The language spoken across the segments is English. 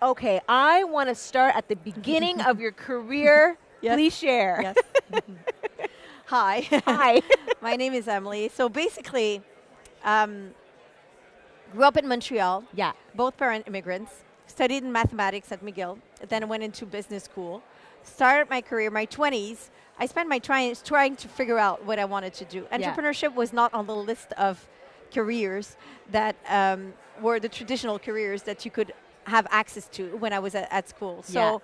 Okay, I want to start at the beginning of your career. Yes. Please share. Yes. Hi. Hi. My name is Emily. So basically, grew up in Montreal. Yeah. Both parent immigrants. Studied in mathematics at McGill. Then went into business school. Started my career, my 20s. I spent my trying to figure out what I wanted to do. Entrepreneurship was not on the list of careers that were the traditional careers that you could have access to when I was at school. So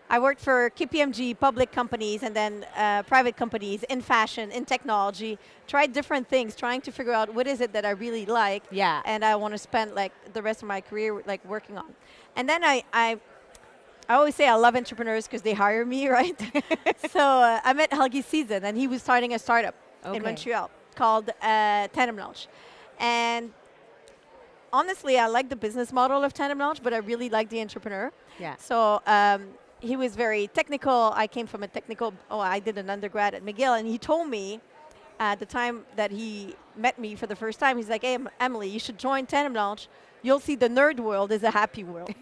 I worked for KPMG, public companies, and then private companies in fashion, in technology, tried different things, trying to figure out what is it that I really like and I want to spend like the rest of my career like working on. And then I always say I love entrepreneurs because they hire me, right? So I met Helgi Season, and he was starting a startup in Montreal called TandemLaunch. And honestly, I like the business model of TandemLaunch, but I really like the entrepreneur. Yeah. So he was very technical. I came from a technical, I did an undergrad at McGill, and he told me at the time that he met me for the first time, he's like, hey, Emily, you should join TandemLaunch. You'll see the nerd world is a happy world.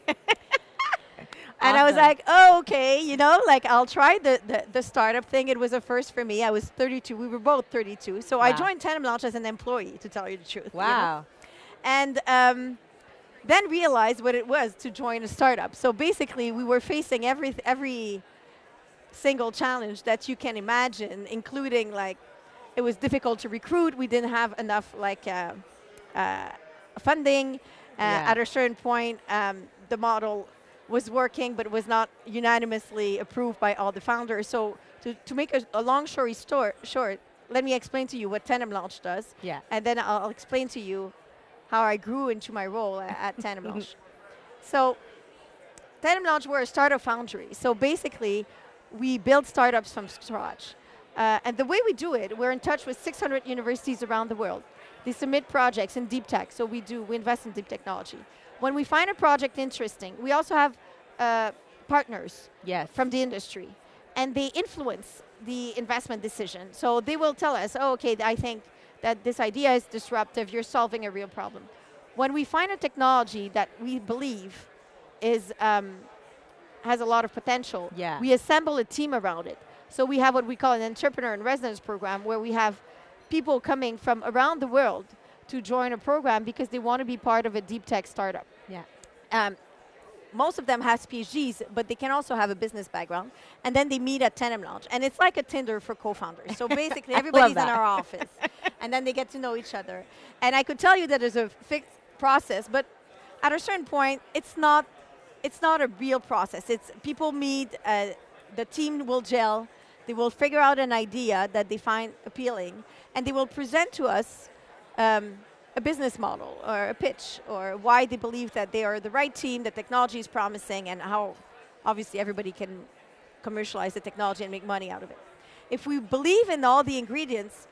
And I was like, oh, okay, you know, like I'll try the startup thing. It was a first for me. I was 32. We were both 32. So I joined TandemLaunch as an employee, to tell you the truth. Wow. You know? And then realized what it was to join a startup. So basically, we were facing every single challenge that you can imagine, including like it was difficult to recruit. We didn't have enough like funding. At a certain point, the model was working, but it was not unanimously approved by all the founders. So to make a long story short, let me explain to you what TandemLaunch does. Yeah. And then I'll explain to you how I grew into my role at TandemLaunch. So TandemLaunch, we're a startup foundry. So basically, we build startups from scratch. And the way we do it, we're in touch with 600 universities around the world. They submit projects in deep tech, so we invest in deep technology. When we find a project interesting, we also have partners from the industry, and they influence the investment decision. So they will tell us, oh, okay, I think that this idea is disruptive, you're solving a real problem. When we find a technology that we believe is, has a lot of potential, we assemble a team around it. So we have what we call an entrepreneur in residence program, where we have people coming from around the world to join a program because they want to be part of a deep tech startup. Most of them have PhDs, but they can also have a business background. And then they meet at TandemLaunch. And it's like a Tinder for co-founders. So basically, everybody's in our office. And then they get to know each other. And I could tell you that there's a fixed process, but at a certain point, it's not a real process. It's people meet, the team will gel, they will figure out an idea that they find appealing, and they will present to us a business model or a pitch or why they believe that they are the right team, the technology is promising, and how obviously everybody can commercialize the technology and make money out of it. If we believe in all the ingredients,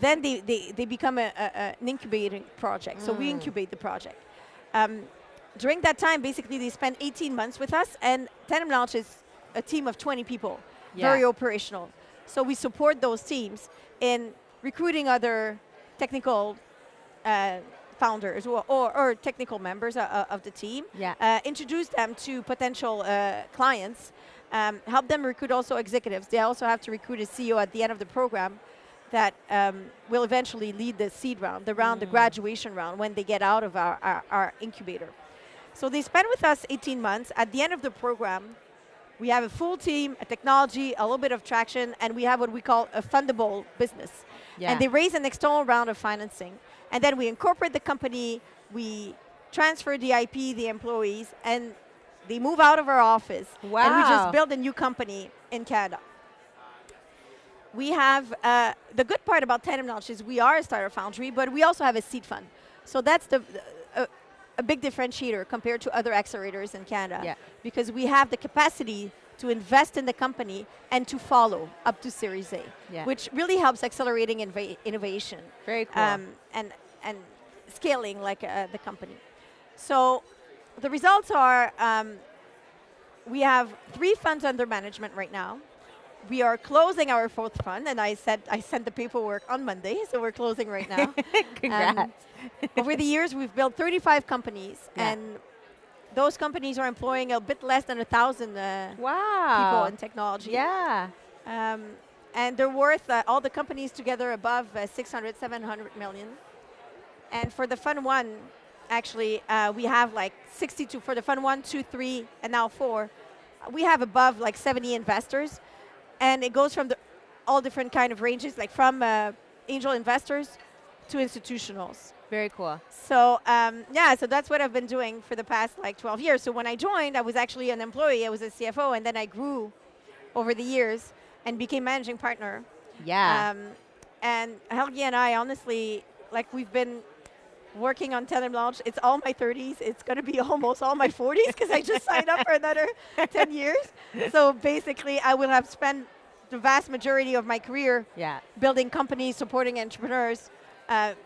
then they become an incubating project. So we incubate the project. During that time, basically, they spend 18 months with us, and TandemLaunch is a team of 20 people, very operational. So we support those teams in recruiting other technical founders or technical members of the team, introduce them to potential clients, help them recruit also executives. They also have to recruit a CEO at the end of the program that will eventually lead the seed round, the graduation round, when they get out of our incubator. So they spend with us 18 months. At the end of the program, we have a full team, a technology, a little bit of traction, and we have what we call a fundable business. And they raise an external round of financing. And then we incorporate the company, we transfer the IP, the employees, and they move out of our office. And we just build a new company in Canada. We have, the good part about TandemLaunch is we are a startup foundry, but we also have a seed fund. So that's a big differentiator compared to other accelerators in Canada. Because we have the capacity to invest in the company and to follow up to Series A, which really helps accelerating innovation. Very cool. And scaling like the company. So the results are, we have 3 funds under management right now. We are closing our 4th fund, and I sent the paperwork on Monday, so we're closing right now. Congrats. Over the years, we've built 35 companies, and those companies are employing a bit less than 1,000 Wow. people in technology. Yeah. And they're worth, all the companies together, above 600, 700 million. And for the Fund 1, actually, we have like 62, for the Fund 1, 2, 3, and now 4, we have above like 70 investors. And it goes from all different kind of ranges, like from angel investors to institutionals. Very cool. So yeah, so that's what I've been doing for the past like 12 years. So when I joined, I was actually an employee. I was a CFO, and then I grew over the years and became managing partner. Yeah. And Helgi and I, honestly, like we've been working on TandemLaunch. It's all my 30s. It's going to be almost all my 40s because I just signed up for another 10 years. So basically, I will have spent the vast majority of my career building companies, supporting entrepreneurs,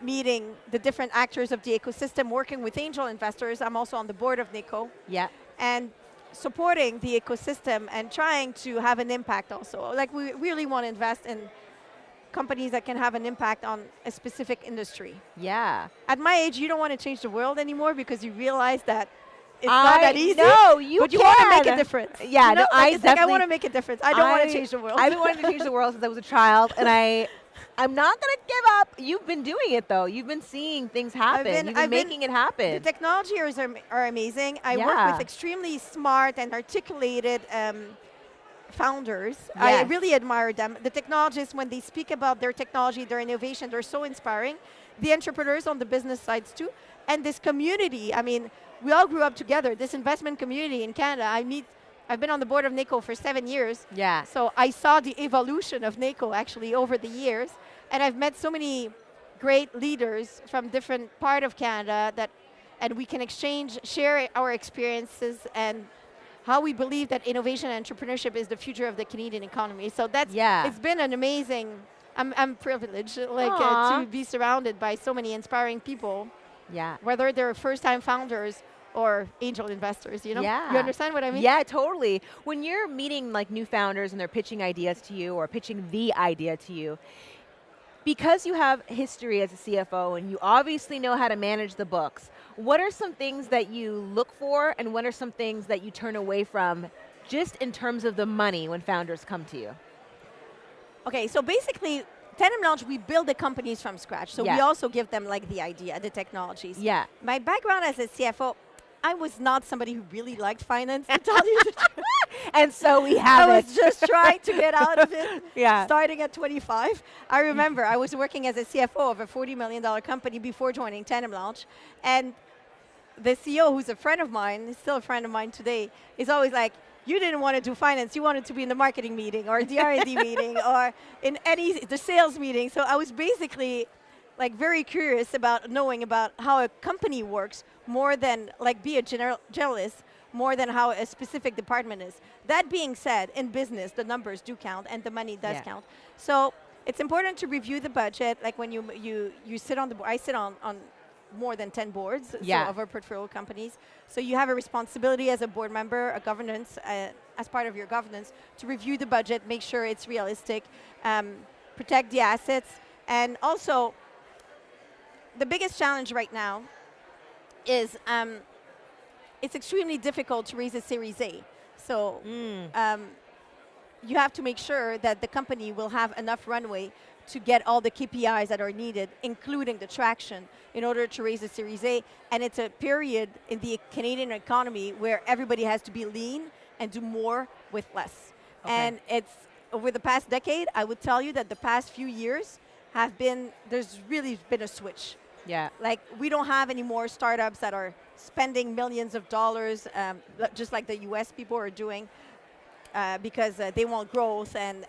meeting the different actors of the ecosystem, working with angel investors. I'm also on the board of NACO. Yeah. And supporting the ecosystem and trying to have an impact also. Like we really want to invest in companies that can have an impact on a specific industry. Yeah. At my age, you don't want to change the world anymore because you realize that it's not that easy. No, you but you want to make a difference. Yeah, you know? no, I want to make a difference. I don't want to change the world. I've been wanting to change the world since I was a child, and I'm not going to give up. You've been doing it, though. You've been seeing things happen. You've been making it happen. The technologies are amazing. I work with extremely smart and articulated founders. Yes. I really admire them. The technologists, when they speak about their technology, their innovation, they're so inspiring. The entrepreneurs on the business sides, too. And this community, I mean, we all grew up together. This investment community in Canada, I've been on the board of NACO for 7 years. Yeah. So I saw the evolution of NACO actually over the years. And I've met so many great leaders from different part of Canada and we can share our experiences and how we believe that innovation and entrepreneurship is the future of the Canadian economy. So it's been an amazing, I'm privileged to be surrounded by so many inspiring people. Yeah. Whether they're first-time founders or angel investors, you know? Yeah. You understand what I mean? Yeah, totally. When you're meeting like new founders and they're pitching ideas to you or pitching the idea to you, because you have history as a CFO and you obviously know how to manage the books, what are some things that you look for and what are some things that you turn away from just in terms of the money when founders come to you? Okay, so basically, TandemLaunch, we build the companies from scratch. So we also give them like the idea, the technologies. Yeah. My background as a CFO, I was not somebody who really liked finance, to tell you the truth. And so we have I was just trying to get out of it, yeah. starting at 25. I remember I was working as a CFO of a $40 million company before joining TandemLaunch. And the CEO, who's a friend of mine, is still a friend of mine today, is always like, you didn't want to do finance, you wanted to be in the marketing meeting or the R&D meeting or in the sales meeting. So I was basically like very curious about knowing about how a company works more than like be a generalist, more than how a specific department is. That being said, in business, the numbers do count and the money does count. So it's important to review the budget. Like when you sit on the board, I sit on more than 10 boards of our portfolio companies. So you have a responsibility as a board member, a governance, as part of your governance, to review the budget, make sure it's realistic, protect the assets. And also, the biggest challenge right now is it's extremely difficult to raise a Series A. So you have to make sure that the company will have enough runway to get all the KPIs that are needed, including the traction, in order to raise a Series A. And it's a period in the Canadian economy where everybody has to be lean and do more with less. Okay. And it's over the past decade, I would tell you that the past few years there's really been a switch. Yeah. Like we don't have any more startups that are spending millions of dollars, just like the US people are doing, because they want growth and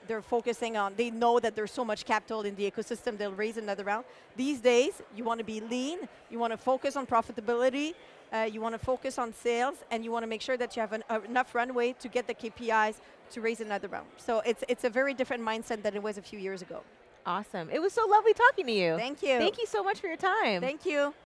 they're focusing on, they know that there's so much capital in the ecosystem, they'll raise another round. These days, you want to be lean, you want to focus on profitability, you want to focus on sales, and you want to make sure that you have enough runway to get the KPIs to raise another round. So it's a very different mindset than it was a few years ago. Awesome. It was so lovely talking to you. Thank you. Thank you so much for your time. Thank you.